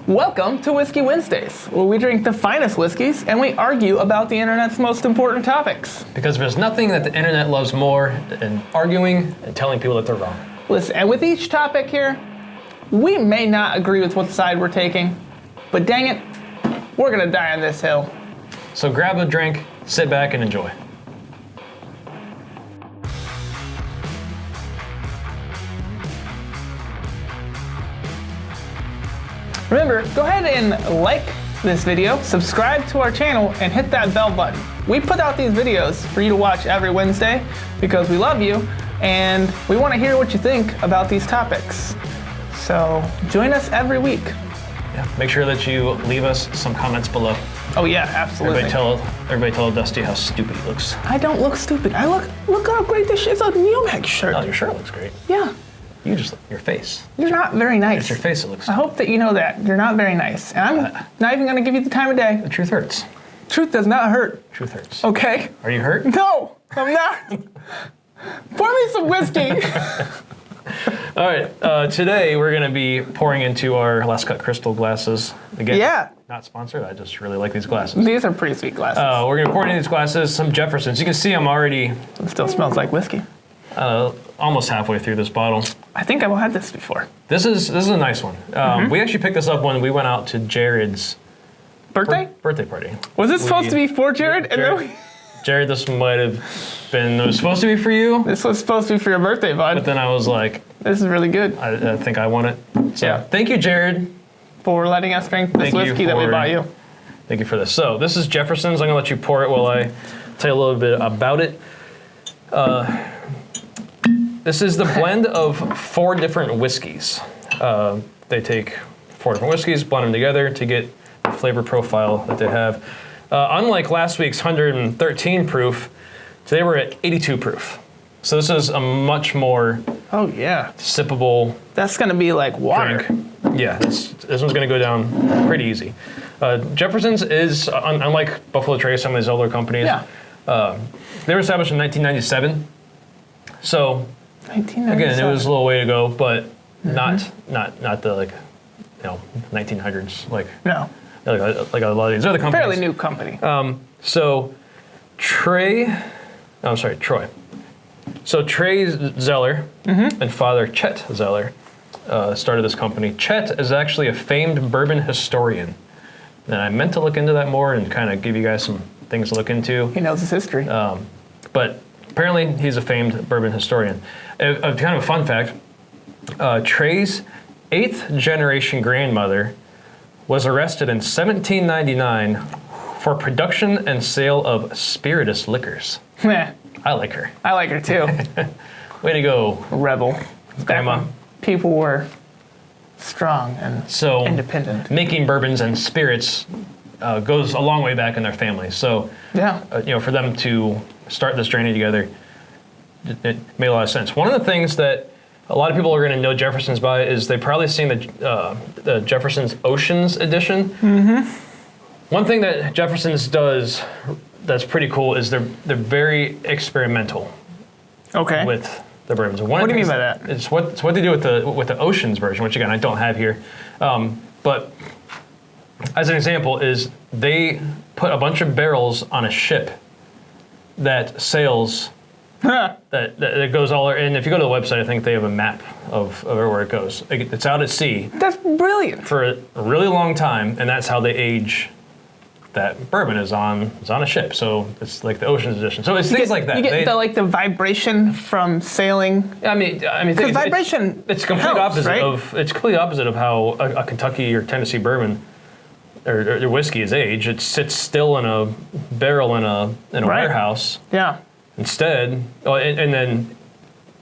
Welcome to Whiskey Wednesdays, where we drink the finest whiskeys and we argue about the internet's most important topics. Because there's nothing that the internet loves more than arguing and telling people that they're wrong. Listen, and with each topic here, we may not agree with what side we're taking, but dang it, we're gonna die on this hill. So grab a drink, sit back, and enjoy. Remember, go ahead and like this video, subscribe to our channel, and hit that bell button. We put out these videos for you to watch every Wednesday because we love you and we want to hear what you think about these topics. So join us every week. Yeah, make sure that you leave us some comments below. Oh yeah, absolutely. Everybody tell Dusty how stupid he looks. I don't look stupid. Look how great this shit is. It's a Neomax shirt. Oh, your shirt looks great. Yeah. Your face. You're not very nice. It's your face that looks. I hope that you know that. You're not very nice. And I'm not even going to give you the time of day. The truth hurts. Truth does not hurt. Truth hurts. Okay? Are you hurt? No, I'm not. Pour me some whiskey. All right. Today we're going to be pouring into our Last Cut Crystal glasses. Again, Yeah. not sponsored. I just really like these glasses. These are pretty sweet glasses. We're going to pour into these glasses some Jeffersons. You can see I'm already It still smells like whiskey. almost halfway through this bottle. I think I've had this before. This is a nice one. We actually picked this up when we went out to Jared's Birthday? birthday party. Was this supposed to be for Jared? Jared, this might have been, it was supposed to be for you, This was supposed to be for your birthday, bud. but then I was like, This is really good. I think I want it. So Yeah. thank you, Jared. For letting us drink this Thank you whiskey that we for- bought you. Thank you for this. So this is Jefferson's. I'm gonna let you pour it while I tell you a little bit about it. This is the blend of 4 different whiskeys. They take 4 different whiskeys, blend them together to get the flavor profile that they have. Unlike last week's 113 proof, today we're at 82 proof. So this is a much more Oh yeah. sippable That's gonna be like water. drink. Yeah, this one's gonna go down pretty easy. Jefferson's is, unlike Buffalo Trace, some of these older companies, Yeah. they were established in 1997. So 1997. again, it was a little way to go, but not the 1900s like No. like a lot of these other companies. Fairly new company. So Troy. So Trey Zeller and father Chet Zeller started this company. Chet is actually a famed bourbon historian. And I meant to look into that more and kind of give you guys some things to look into. He knows his history. But apparently he's a famed bourbon historian. A kind of a fun fact, Trey's 8th generation grandmother was arrested in 1799 for production and sale of spirituous liquors. Meh. I like her. I like her too. Way to go, Rebel. Grandma. People were strong and So independent. making bourbons and spirits goes a long way back in their family. So Yeah. for them to start this journey together, it made a lot of sense. One of the things that a lot of people are going to know Jefferson's by is they've probably seen the Jefferson's Oceans edition. Mm-hmm. One thing that Jefferson's does that's pretty cool is they're very experimental Okay. with the bourbons. What do you mean by that? It's what they do with the Oceans version, which again I don't have here. But as an example, is they put a bunch of barrels on a ship that sails. That goes all, and if you go to the website, I think they have a map of where it goes. It's out at sea That's brilliant. for a really long time, and that's how they age that bourbon is on a ship. So it's like the Oceans edition. So it's things like that. You get the vibration from sailing. I mean, Because vibration it's complete helps, opposite right? it's complete opposite of how a Kentucky or Tennessee bourbon or whiskey is aged. It sits still in a barrel in a Right. warehouse. Yeah. Instead, and then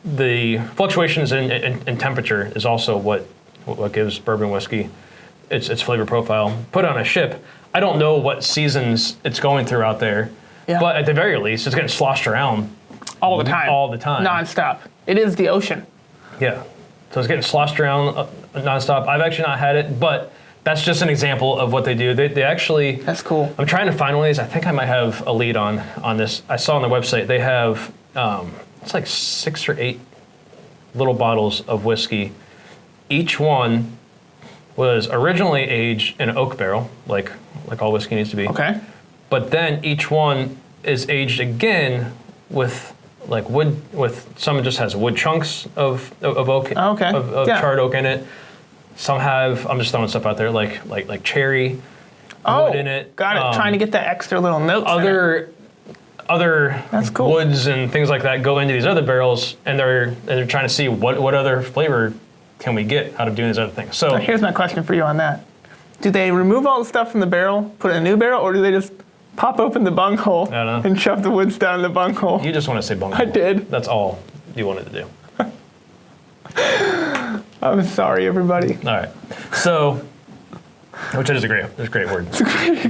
the fluctuations in temperature is also what gives bourbon whiskey its flavor profile. Put on a ship, I don't know what seasons it's going through out there, Yeah. but at the very least, it's getting sloshed around All the time. all the time. Non-stop. It is the ocean. Yeah, so it's getting sloshed around nonstop. I've actually not had it, but that's just an example of what they do. They actually. That's cool. I'm trying to find one of these. I think I might have a lead on this. I saw on their website they have it's like 6 or 8 little bottles of whiskey. Each one was originally aged in an oak barrel, like all whiskey needs to be. Okay. But then each one is aged again with like wood. With some just has wood chunks of oak, of charred oak in it. Some have. I'm just throwing stuff out there, like cherry wood in it. Got it. Trying to get that extra little notes. Other That's cool. woods and things like that go into these other barrels, and they're trying to see what other flavor can we get out of doing these other things. So here's my question for you on that. Do they remove all the stuff from the barrel, put it in a new barrel, or do they just pop open the bunghole and shove the woods down the bunghole? You just want to say bunghole. I did. That's all you wanted to do. I'm sorry, everybody. All right. So, which is a great word.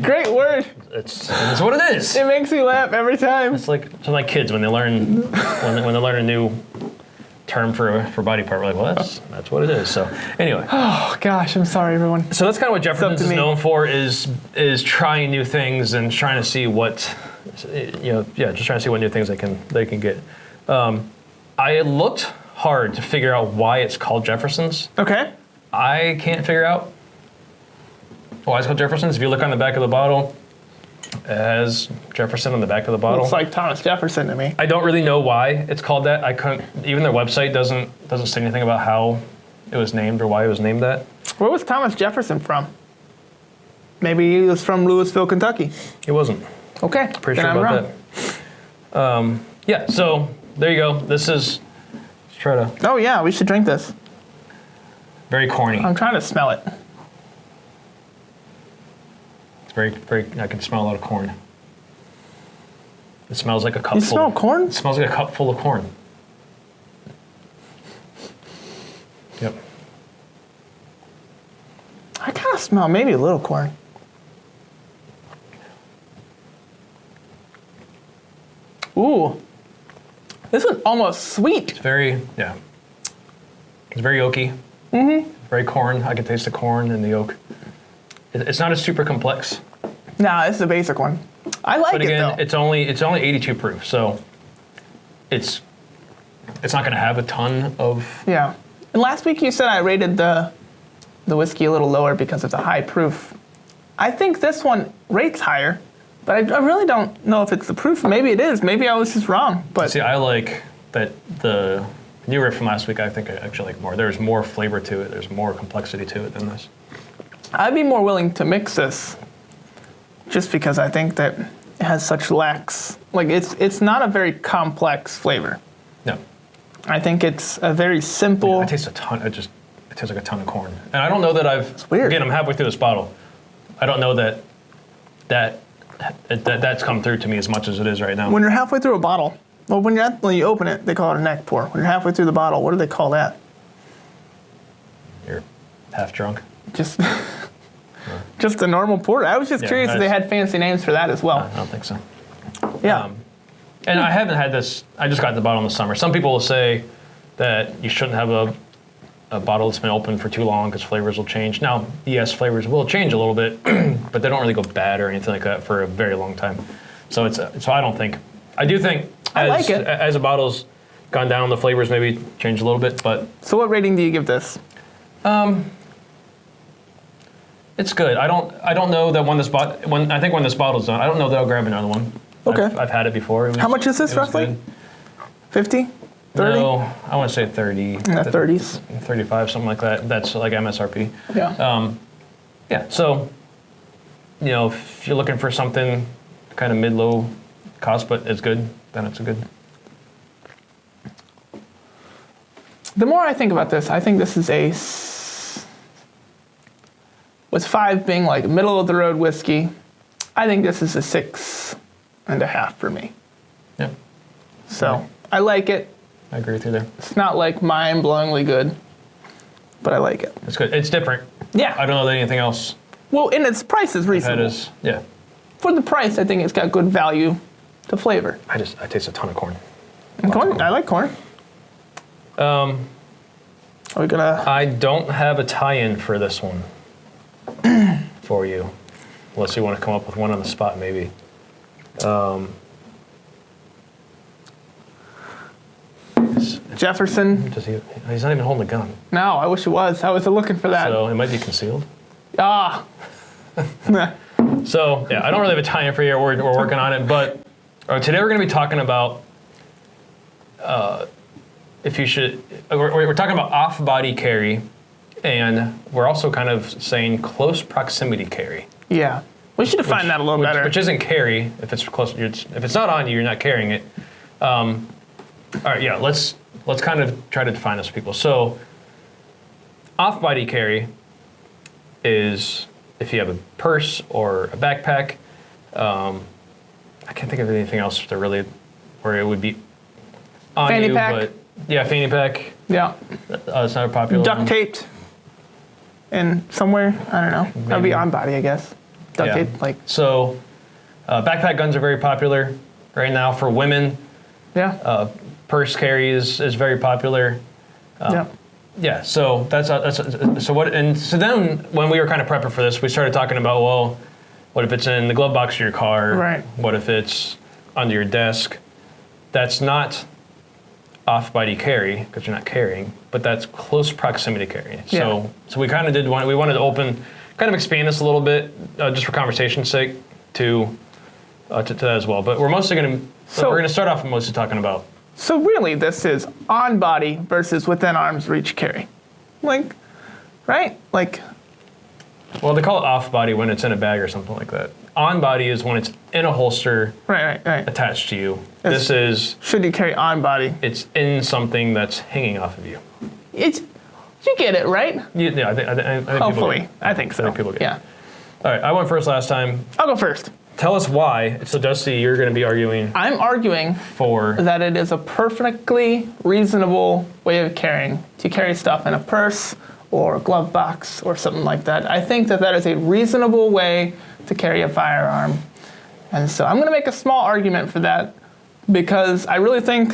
Great word. It's what it is. It makes me laugh every time. It's like kids when they learn when they learn a new term for body part. We're like, well, that's what it is. So anyway. Oh gosh, I'm sorry, everyone. So that's kind of what Jefferson's is known for is trying new things and trying to see what just trying to see what new things they can get. I looked hard to figure out why it's called Jefferson's. Okay. I can't figure out why it's called Jefferson's. If you look on the back of the bottle, it has Jefferson on the back of the bottle. Looks like Thomas Jefferson to me. I don't really know why it's called that. I couldn't. Even their website doesn't say anything about how it was named or why it was named that. Where was Thomas Jefferson from? Maybe he was from Louisville, Kentucky. He wasn't. Okay. Pretty sure about that. Yeah. So there you go. This is. Let's try to. Oh yeah, we should drink this. Very corny. I'm trying to smell it. Very, very. I can smell a lot of corn. It smells like a cup. You smell corn? It smells like a cup full of corn. Yep. I kind of smell maybe a little corn. Ooh, this one's almost sweet. It's very, yeah. It's very oaky. Mm-hmm. Very corn. I can taste the corn and the oak. It's not a super complex. Nah, it's a basic one. I like it though. But again, it's only 82 proof, so it's not going to have a ton of. Yeah. And last week you said I rated the whiskey a little lower because of the high proof. I think this one rates higher, but I really don't know if it's the proof. Maybe it is. Maybe I was just wrong. But see, I like that the newer from last week. I think I actually like more. There's more flavor to it. There's more complexity to it than this. I'd be more willing to mix this just because I think that it has such lax, like it's not a very complex flavor. No. I think it's a very simple. Yeah, I taste a ton, it tastes like a ton of corn. And I don't know that It's weird. Again, I'm halfway through this bottle. I don't know that's come through to me as much as it is right now. When you're halfway through a bottle, well, when you open it, they call it a neck pour. When you're halfway through the bottle, what do they call that? You're half drunk. Just a normal porter. I was just curious if they had fancy names for that as well. I don't think so. Yeah. And I haven't had this. I just got the bottle in the summer. Some people will say that you shouldn't have a bottle that's been open for too long because flavors will change. Now, yes, flavors will change a little bit, but they don't really go bad or anything like that for a very long time. So I don't think. I do think I like it. As the bottle's gone down, the flavors maybe change a little bit. But so, what rating do you give this? It's good. I don't know that when this bottle's done, I don't know that I'll grab another one. Okay. I've had it before. How much is this roughly? Good. 50? 30? No, I want to say 30. In the 30s. 35, something like that. That's like MSRP. Yeah. Yeah. So, if you're looking for something kind of mid-low cost, but it's good, then it's a good. The more I think about this, I think this is with 5 being like middle of the road whiskey, I think this is a 6.5 for me. Yeah. So I like it. I agree with you there. It's not like mind-blowingly good, but I like it. It's good. It's different. Yeah. I don't know that anything else. Well, and its price is reasonable. Yeah. For the price, I think it's got good value to flavor. I taste a ton of corn. And corn. I like corn. Are we gonna? I don't have a tie-in for this one for you, unless you want to come up with one on the spot, maybe. Jefferson. He's not even holding a gun. No, I wish he was. I was looking for that. So it might be concealed. Ah. So yeah, I don't really have a tie-in for you. We're working on it, but today we're going to be talking about if you should. We're talking about off-body carry, and we're also kind of saying close proximity carry. Yeah, we should define that a little better. Which isn't carry if it's close. If it's not on you, you're not carrying it. All right, yeah. Let's kind of try to define this for people. So, off-body carry is if you have a purse or a backpack. I can't think of anything else where it would be on fanny you. pack. But yeah, fanny pack. Yeah. It's not a popular duct one. taped. And somewhere, I don't know. That would be on body, I guess. Duct tape, like. So, backpack guns are very popular right now for women. Yeah. Purse carry is very popular. Yeah. Yeah. So so then when we were kind of prepping for this, we started talking about, well, what if it's in the glove box of your car? Right. What if it's under your desk? That's not off-body carry because you're not carrying, but that's close proximity carry. Yeah. So we kind of we wanted to kind of expand this a little bit, just for conversation's sake, to that as well. But we're going to start off mostly talking about. So really, this is on body versus within arm's reach carry, like, right? Like. Well, they call it off body when it's in a bag or something like that. On body is when it's in a holster, right. attached to you. Should you carry on body? It's in something that's hanging off of you. You get it, right? Yeah, I think hopefully, I think so. I think people get it. Yeah. All right, I went first last time. I'll go first. Tell us why. So, Dusty, you're going to be arguing. I'm arguing for that it is a perfectly reasonable way of carrying to carry stuff in a purse or a glove box or something like that. I think that is a reasonable way to carry a firearm. And so I'm going to make a small argument for that because I really think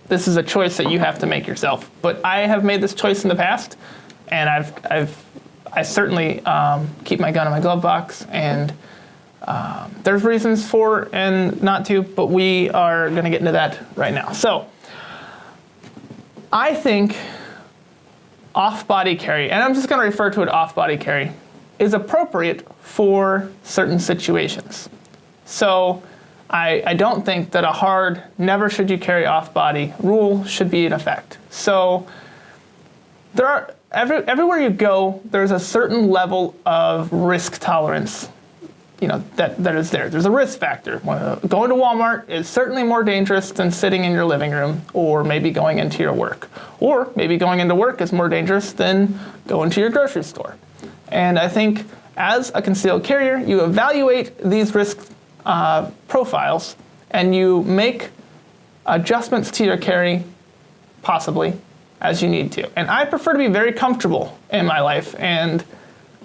this is a choice that you have to make yourself. But I have made this choice in the past, and I certainly keep my gun in my glove box, and there's reasons for and not to, but we are going to get into that right now. So I think off-body carry, and I'm just going to refer to it off-body carry, is appropriate for certain situations. So I don't think that a hard never should you carry off-body rule should be in effect. So there are everywhere you go, there's a certain level of risk tolerance, that is there. There's a risk factor. Going to Walmart is certainly more dangerous than sitting in your living room or maybe going into your work. Or maybe going into work is more dangerous than going to your grocery store. And I think as a concealed carrier, you evaluate these risk profiles and you make adjustments to your carry, possibly, as you need to. And I prefer to be very comfortable in my life, and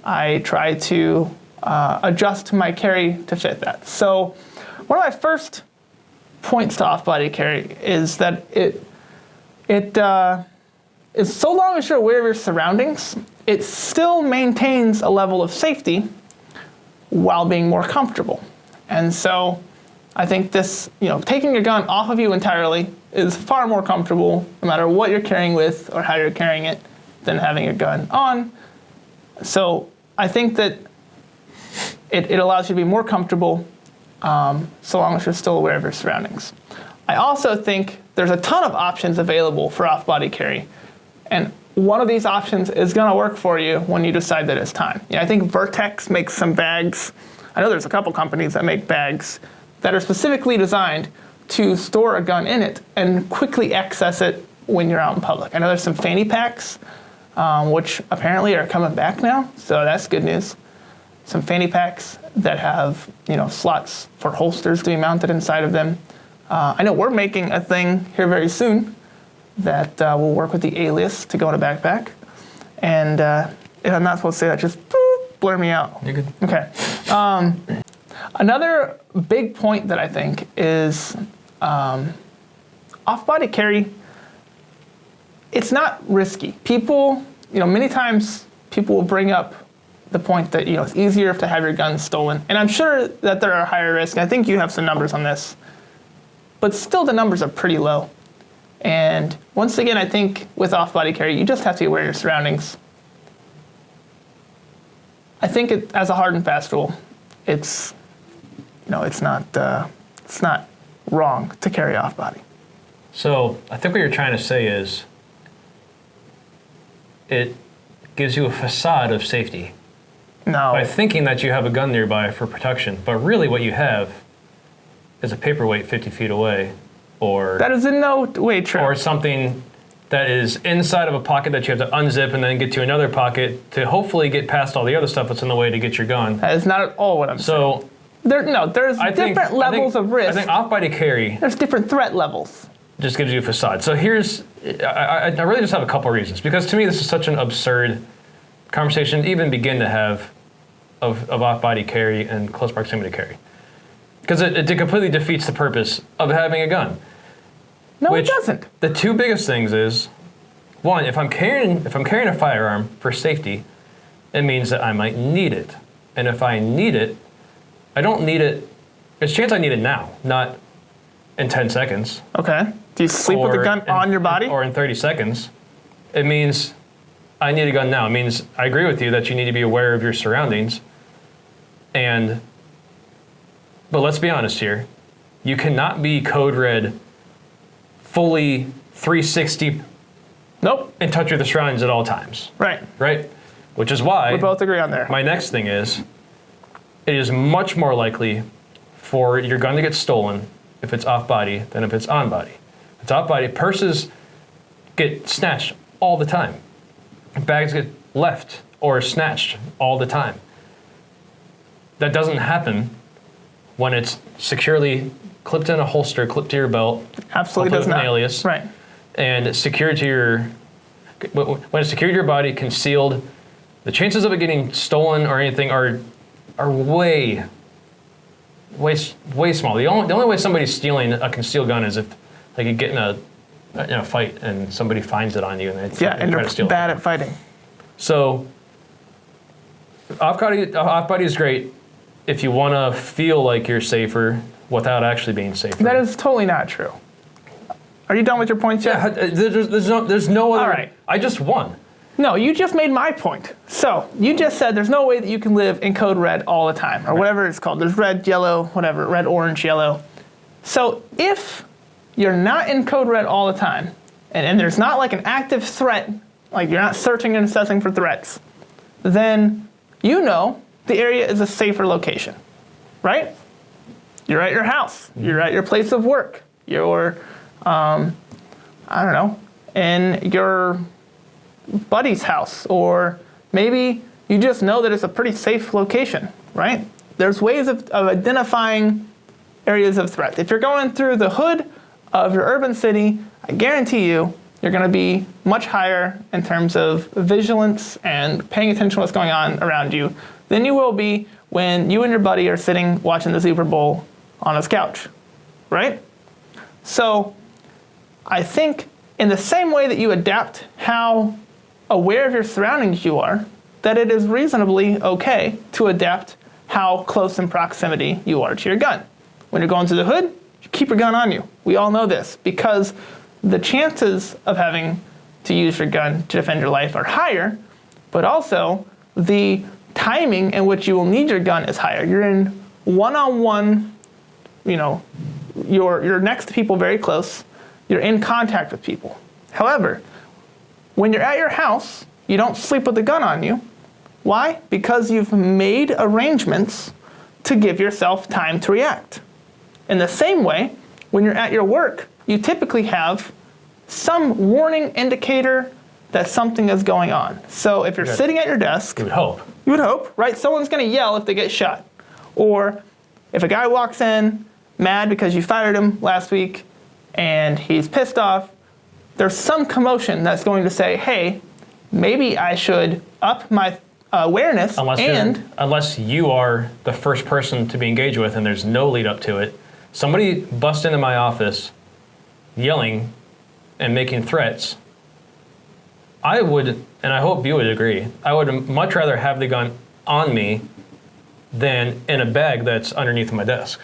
I try to adjust my carry to fit that. So one of my first points to off-body carry is that it is so long as you're aware of your surroundings, it still maintains a level of safety while being more comfortable. And so I think this, taking your gun off of you entirely is far more comfortable no matter what you're carrying with or how you're carrying it than having your gun on. So I think that it allows you to be more comfortable so long as you're still aware of your surroundings. I also think there's a ton of options available for off-body carry. And one of these options is going to work for you when you decide that it's time. I think Vertex makes some bags. I know there's a couple companies that make bags that are specifically designed to store a gun in it and quickly access it when you're out in public. I know there's some fanny packs, which apparently are coming back now, so that's good news. Some fanny packs that have, slots for holsters to be mounted inside of them. I know we're making a thing here very soon that will work with the alias to go in a backpack. And if I'm not supposed to say that, just blur me out. You're good. Okay. Another big point that I think is off-body carry, it's not risky. People, many times people will bring up the point that, it's easier to have your gun stolen. And I'm sure that there are higher risks. I think you have some numbers on this. But still the numbers are pretty low. And once again, I think with off-body carry, you just have to be aware of your surroundings. I think as a hard and fast rule, it's not wrong to carry off-body. So I think what you're trying to say is it gives you a facade of safety. No. By thinking that you have a gun nearby for protection, but really what you have is a paperweight 50 feet away, or that is in no way true. Or something that is inside of a pocket that you have to unzip and then get to another pocket to hopefully get past all the other stuff that's in the way to get your gun. That is not at all what I'm saying. So there's different levels of risk. I think off-body carry. There's different threat levels. Just gives you a facade. So I really just have a couple reasons, because to me this is such an absurd conversation to even begin to have of off-body carry and close proximity carry, because it completely defeats the purpose of having a gun. No, it doesn't. The two biggest things is, one, if I'm carrying a firearm for safety, it means that I might need it, and if I need it, I don't need it. There's a chance I need it now, not in 10 seconds. Okay. Do you sleep with a gun on your body? Or in 30 seconds. It means I need a gun now. It means I agree with you that you need to be aware of your surroundings. But let's be honest here. You cannot be code red fully 360 Nope. in touch with the surroundings at all times. Right. Right? Which is why we both agree on there. My next thing is, it is much more likely for your gun to get stolen if it's off-body than if it's on-body. If it's off-body, purses get snatched all the time. Bags get left or snatched all the time. That doesn't happen when it's securely clipped in a holster, clipped to your belt. Absolutely does not. An alias. Right. And secured to when it's secured to your body, concealed, the chances of it getting stolen or anything are way small. The only way somebody's stealing a concealed gun is if they could get in a fight and somebody finds it on you and they and try to steal it. They're bad at fighting. So off-body is great if you want to feel like you're safer without actually being safer. That is totally not true. Are you done with your points yet? Yeah, there's no other. All right. I just won. No, you just made my point. So you just said there's no way that you can live in code red all the time, or whatever it's called. There's red, yellow, whatever, red, orange, yellow. So if you're not in code red all the time, and there's not like an active threat, like you're not searching and assessing for threats, then you know the area is a safer location, right? You're at your house. You're at your place of work. You're, in your buddy's house, or maybe you just know that it's a pretty safe location, right? There's ways of identifying areas of threat. If you're going through the hood of your urban city, I guarantee you're going to be much higher in terms of vigilance and paying attention to what's going on around you than you will be when you and your buddy are sitting watching the Super Bowl on his couch, right? So I think in the same way that you adapt how aware of your surroundings you are, that it is reasonably okay to adapt how close in proximity you are to your gun. When you're going through the hood, you keep your gun on you. We all know this, because the chances of having to use your gun to defend your life are higher, but also the timing in which you will need your gun is higher. You're in one-on-one, you're next to people very close. You're in contact with people. However, when you're at your house, you don't sleep with a gun on you. Why? Because you've made arrangements to give yourself time to react. In the same way, when you're at your work, you typically have some warning indicator that something is going on. So if you're sitting at your desk, You would hope. You would hope, right? Someone's going to yell if they get shot. Or if a guy walks in mad because you fired him last week and he's pissed off, there's some commotion that's going to say, hey, maybe I should up my awareness. Unless you are the first person to be engaged with and there's no lead up to it. Somebody busts into my office yelling and making threats. I would, and I hope you would agree, I would much rather have the gun on me than in a bag that's underneath my desk.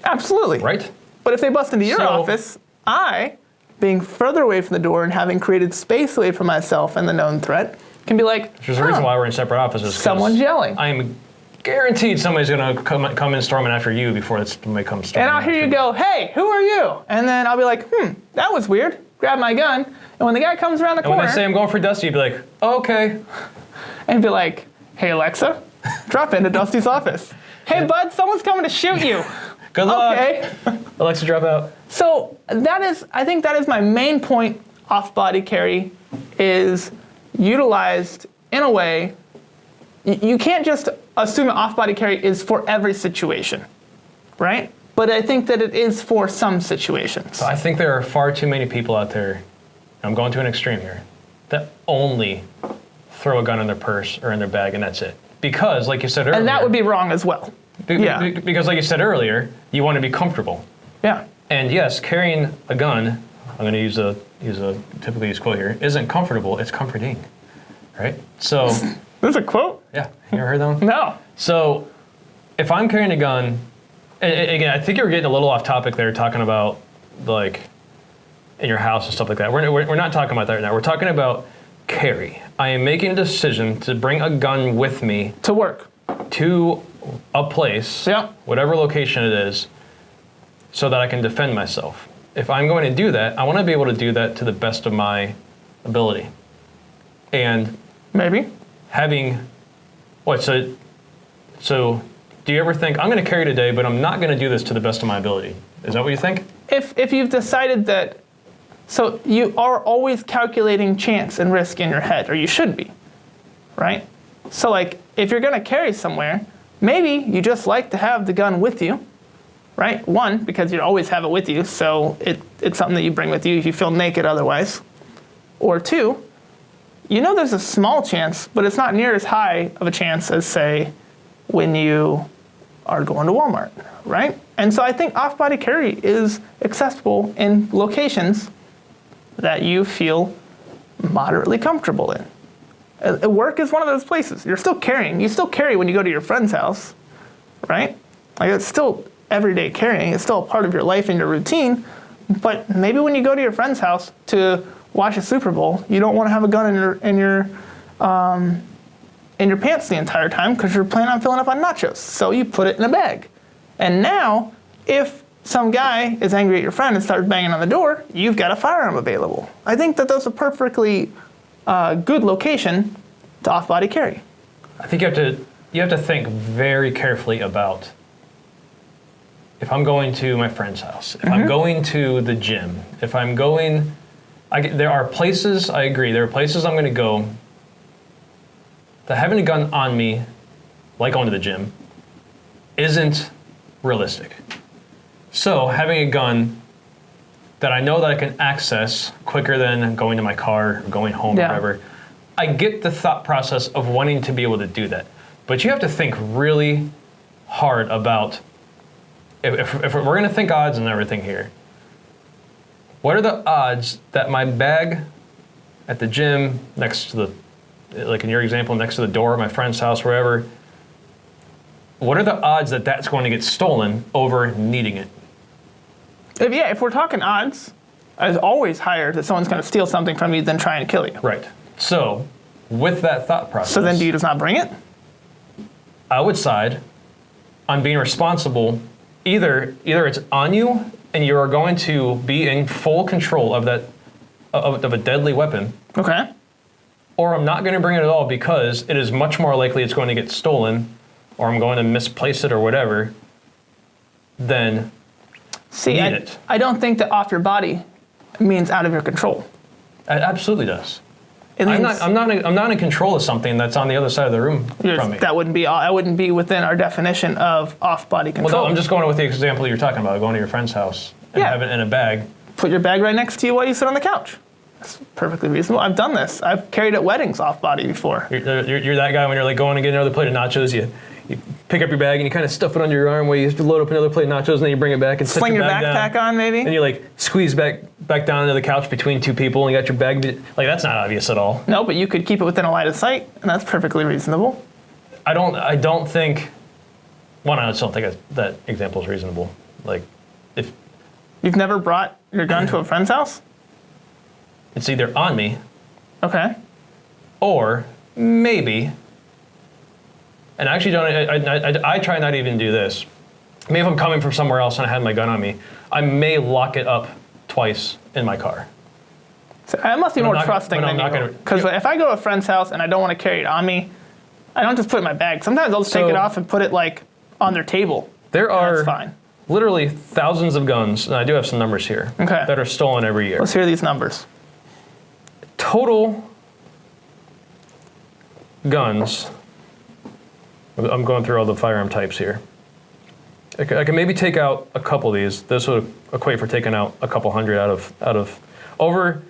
Absolutely. Right? But if they bust into your office, I being further away from the door and having created space away from myself and the known threat can be like, Which is the reason why we're in separate offices. Someone's yelling. I am guaranteed somebody's going to come in storming after you before somebody comes storming. And I'll hear you go, hey, who are you? And then I'll be like, that was weird. Grab my gun. And when the guy comes around the corner. And when they say I'm going for Dusty, you'd be like, oh, okay. And be like, hey, Alexa, drop into Dusty's office. Hey, bud, someone's coming to shoot you. Good luck. Okay. Alexa, drop out. So I think that is my main point. Off-body carry is utilized in a way, you can't just assume off-body carry is for every situation, right? But I think that it is for some situations. So I think there are far too many people out there, I'm going to an extreme here, that only throw a gun in their purse or in their bag and that's it. Because, like you said earlier... And that would be wrong as well. Because like you said earlier, you want to be comfortable. Yeah. And yes, carrying a gun, I'm going to use a typically used quote here, isn't comfortable, it's comforting, right? So... There's a quote? Yeah, you ever heard that one? No. So, if I'm carrying a gun, and again, I think you were getting a little off topic there, talking about, like, in your house and stuff like that. We're not talking about that right now. We're talking about carry. I am making a decision to bring a gun with me. To work. To a place, whatever location it is, so that I can defend myself. If I'm going to do that, I want to be able to do that to the best of my ability. And... Maybe. Having, so do you ever think, I'm going to carry today, but I'm not going to do this to the best of my ability? Is that what you think? If you've decided that, so you are always calculating chance and risk in your head, or you should be, right? So like, if you're going to carry somewhere, maybe you just like to have the gun with you, right? One, because you always have it with you, so it's something that you bring with you if you feel naked otherwise. Or two, you know there's a small chance, but it's not near as high of a chance as, say, when you are going to Walmart, right? And so I think off-body carry is accessible in locations that you feel moderately comfortable in. Work is one of those places. You're still carrying. You still carry when you go to your friend's house, right? Like it's still everyday carrying. It's still a part of your life and your routine. But maybe when you go to your friend's house to watch a Super Bowl, you don't want to have a gun in your pants the entire time because you're planning on filling up on nachos. So you put it in a bag. And now, if some guy is angry at your friend and starts banging on the door, you've got a firearm available. I think that that's a perfectly good location to off-body carry. I think you have to think very carefully about if I'm going to my friend's house, if I'm going to the gym, if I'm going... there are places, I agree, there are places I'm going to go that having a gun on me, like going to the gym, isn't realistic. So having a gun that I know that I can access quicker than going to my car or going home or whatever, I get the thought process of wanting to be able to do that. But you have to think really hard about, if we're going to think odds and everything here, what are the odds that my bag at the gym, next to the, like in your example, next to the door of my friend's house, wherever, what are the odds that that's going to get stolen over needing it? If we're talking odds, it's always higher that someone's going to steal something from you than trying to kill you. Right. So, with that thought process... So then do you just not bring it? I would side on being responsible. Either it's on you and you are going to be in full control of that of a deadly weapon. Okay. Or I'm not going to bring it at all because it is much more likely it's going to get stolen, or I'm going to misplace it or whatever, than need it. I don't think that off your body means out of your control. It absolutely does. I'm not in control of something that's on the other side of the room from me. That wouldn't be within our definition of off-body control. Well, no, I'm just going with the example you're talking about, going to your friend's house and having it in a bag. Put your bag right next to you while you sit on the couch. That's perfectly reasonable. I've done this. I've carried at weddings off-body before. You're that guy when you're like going to get another plate of nachos, you pick up your bag and you kind of stuff it under your arm while you load up another plate of nachos, and then you bring it back and sling your backpack on, maybe. And you like squeeze back down into the couch between two people, and you got your bag. Like that's not obvious at all. No, but you could keep it within a line of sight, and that's perfectly reasonable. I don't think. One, I just don't think that example is reasonable. Like, if you've never brought your gun to a friend's house. it's either on me Okay. or maybe, and I actually don't, I try not even to do this. Maybe if I'm coming from somewhere else and I had my gun on me, I may lock it up twice in my car. So I must be more trusting than you. Because if I go to a friend's house and I don't want to carry it on me, I don't just put it in my bag. Sometimes I'll just take it off and put it like on their table. There are that's fine. Literally thousands of guns, and I do have some numbers here, that are stolen every year. Let's hear these numbers. Total guns, I'm going through all the firearm types here. I can maybe take out a couple of these. This would equate for taking out a couple hundred out of over.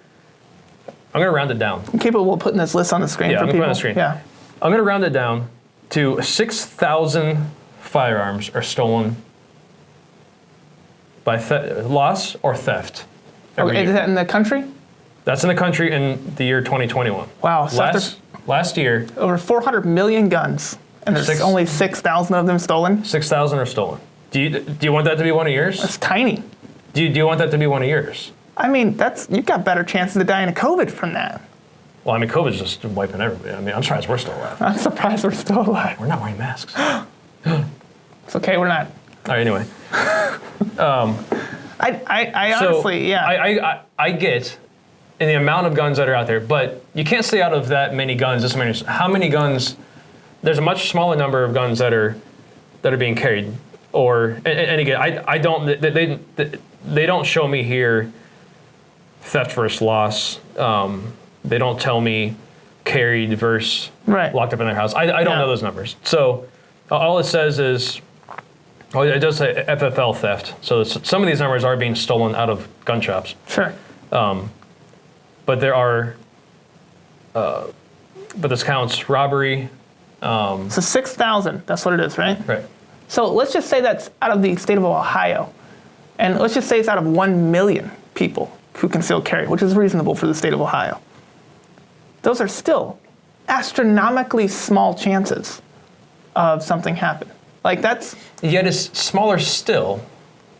I'm going to round it down. I'm capable of putting this list on the screen for people. Put it on the screen. Yeah. I'm going to round it down to 6,000 firearms are stolen by loss or theft. Okay, is that in the country? That's in the country in the year 2021. Wow. So last year. Over 400 million guns, and there's only 6,000 of them stolen? 6,000 are stolen. Do you want that to be one of yours? That's tiny. Do you want that to be one of yours? I mean, you've got better chances of dying of COVID from that. Well, I mean, COVID's just wiping everybody. I mean, I'm surprised we're still alive. I'm surprised we're still alive. We're not wearing masks. It's okay, we're not. All right, anyway. I honestly, yeah. I get in the amount of guns that are out there, but you can't stay out of that many guns. How many guns? There's a much smaller number of guns that are being carried. And again, I don't. They don't show me here theft versus loss. They don't tell me carried versus locked up in their house. I don't know those numbers. So all it says is, it does say FFL theft. So some of these numbers are being stolen out of gun shops. Sure. But there are, but this counts robbery. So 6,000, that's what it is, right? Right. So let's just say that's out of the state of Ohio. And let's just say it's out of 1 million people who conceal carry, which is reasonable for the state of Ohio. Those are still astronomically small chances of something happening. Like that's... Yet it's smaller still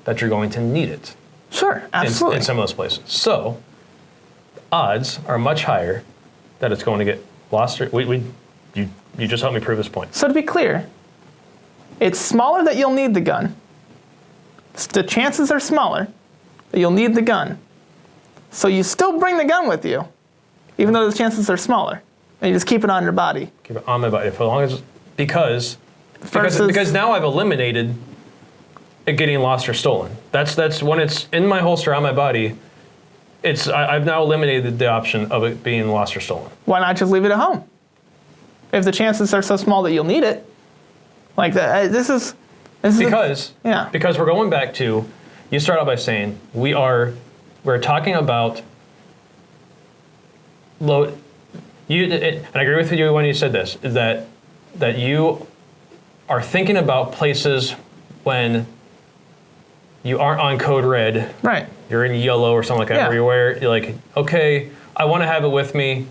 that you're going to need it. Sure, absolutely. In some of those places. So, odds are much higher that it's going to get lost. You just helped me prove this point. So to be clear, it's smaller that you'll need the gun. The chances are smaller that you'll need the gun. So you still bring the gun with you, even though the chances are smaller. And you just keep it on your body. Keep it on my body for as long as because now I've eliminated it getting lost or stolen. That's when it's in my holster on my body. I've now eliminated the option of it being lost or stolen. Why not just leave it at home? If the chances are so small that you'll need it, like that. Because we're going back to, you start out by saying we're talking about low. And I agree with you when you said this, is that you are thinking about places when you aren't on code red. Right. You're in yellow or something like that, where you're like, okay, I want to have it with me,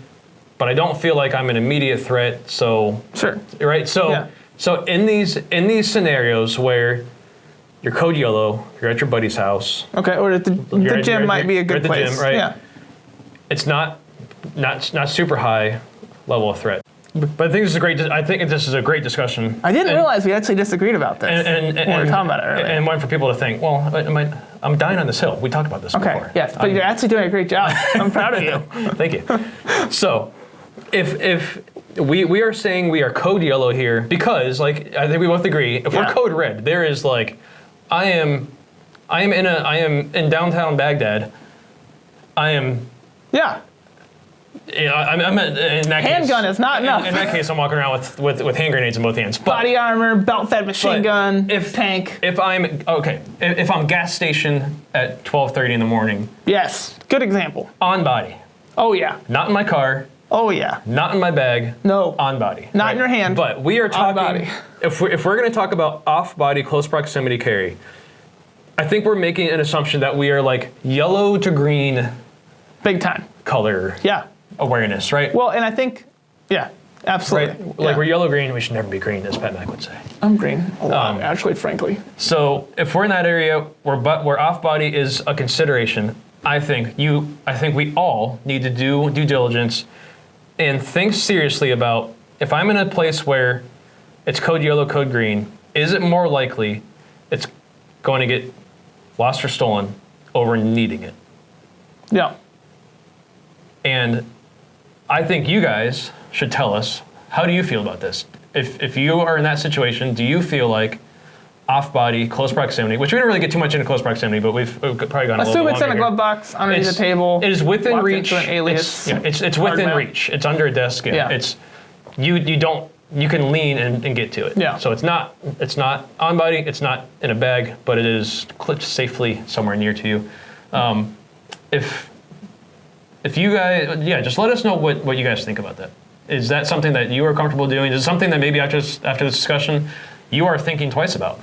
but I don't feel like I'm an immediate threat. So sure. Right. So in these scenarios where you're code yellow, you're at your buddy's house. Okay. Or the gym might be a good place. Gym, right? Yeah. It's not super high level of threat. But I think this is a great discussion. I didn't realize we actually disagreed about this when we were talking about it earlier. And one for people to think, well, I'm dying on this hill. We talked about this before. Okay, yes, but you're actually doing a great job. I'm proud of you. Thank you. So, if we are saying we are code yellow here because, like, I think we both agree, if we're code red, there is like, I am in downtown Baghdad. I'm in that handgun is not enough. In that case, I'm walking around with hand grenades in both hands. Body armor, belt-fed machine gun, tank. If I'm gas station at 12:30 in the morning. Yes, good example. On body. Oh yeah. Not in my car. Oh yeah. Not in my bag. No. On body. Not in your hand. But we are talking. On body. If we're going to talk about off-body close proximity carry, I think we're making an assumption that we are like yellow to green. Big time. Color. Yeah. Awareness, right? Well, and I think, absolutely. Right? Like we're yellow-green, we should never be green, as Pat Mac would say. I'm green a lot, actually, frankly. So if we're in that area, where off-body is a consideration, I think we all need to do due diligence and think seriously about, if I'm in a place where it's code yellow, code green, is it more likely it's going to get lost or stolen over needing it? Yeah. And I think you guys should tell us, how do you feel about this? If you are in that situation, do you feel like off-body, close proximity, which we didn't really get too much into close proximity, but we've probably gone a little bit longer. Assume it's in a glove box, underneath the table. It is within reach. An alias. It's within reach. It's under a desk. Yeah. It's you can lean and get to it. Yeah. So it's not on body, it's not in a bag, but it is clipped safely somewhere near to you. If you guys, just let us know what you guys think about that. Is that something that you are comfortable doing? Is it something that maybe after this discussion you are thinking twice about?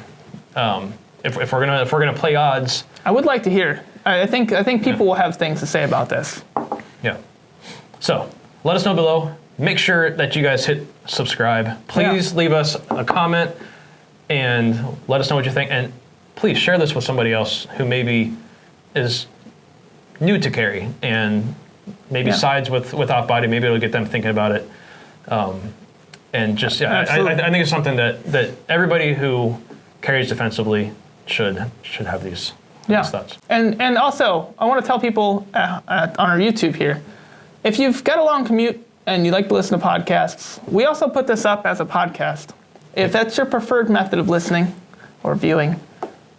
If we're gonna play odds, I would like to hear. I think people will have things to say about this. Yeah. So let us know below. Make sure that you guys hit subscribe. Please leave us a comment and let us know what you think. And please share this with somebody else who maybe is new to carry and maybe sides with off body. Maybe it'll get them thinking about it. And just I think it's something that everybody who carries defensively should have these thoughts. And also, I want to tell people on our YouTube here, if you've got a long commute and you like to listen to podcasts, we also put this up as a podcast. If that's your preferred method of listening or viewing,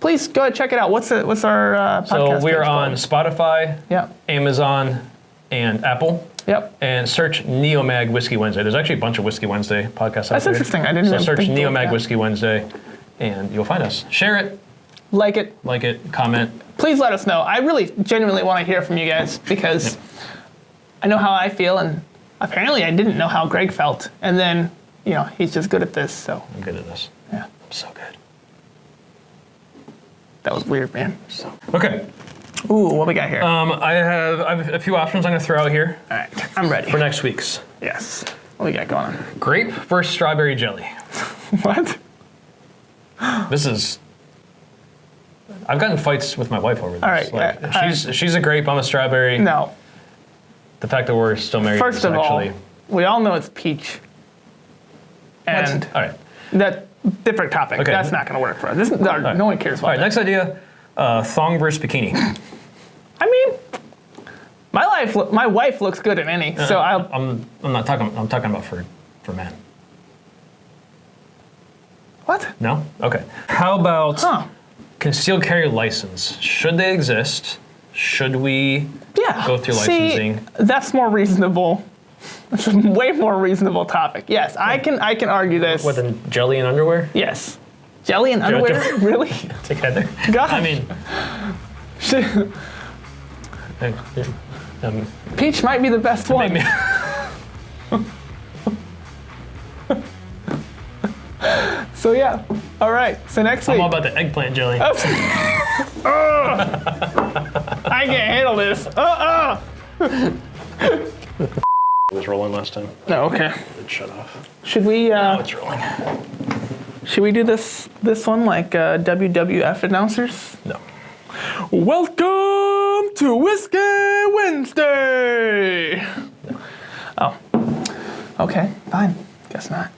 please go ahead and check it out. What's our podcast? So we are on called? Spotify, Amazon, and Apple. Yep. And search Neomag Whiskey Wednesday. There's actually a bunch of Whiskey Wednesday podcasts out there. That's interesting. I didn't even search think Neomag Whiskey Wednesday, and you'll find us. Share it. Like it. Comment. Please let us know. I really genuinely want to hear from you guys because I know how I feel, and apparently I didn't know how Graig felt. And then, he's just good at this, so. I'm good at this. Yeah. I'm so good. That was weird, man. Okay. Ooh, what we got here? I have a few options I'm going to throw out here. All right, I'm ready. For next week's. Yes. What we got going on? Grape versus strawberry jelly. What? This is... I've gotten fights with my wife over this. All right. She's a grape, I'm a strawberry. No. The fact that we're still married First of all, we all know it's peach. And all right. That different topic. Okay. That's not going to work for us. No one cares about that. All right, next idea, thong versus bikini. I mean, my wife looks good in any, so I'm not talking. I'm talking about for men. What? No? Okay. How about concealed carry license? Should they exist? Should we go through licensing? See, that's more reasonable. That's a way more reasonable topic. Yes, I can argue this. What, than jelly and underwear? Yes. Jelly and underwear? Really? Together? God. I mean... Peach might be the best one. So yeah, all right. So next week. I'm all about the eggplant jelly. I can't handle this. It was rolling last time. No, okay. It shut off. Should we? Now it's rolling. Should we do this one like WWF announcers? No. Welcome to Whiskey Wednesday. No. Oh. Okay. Fine. Guess not.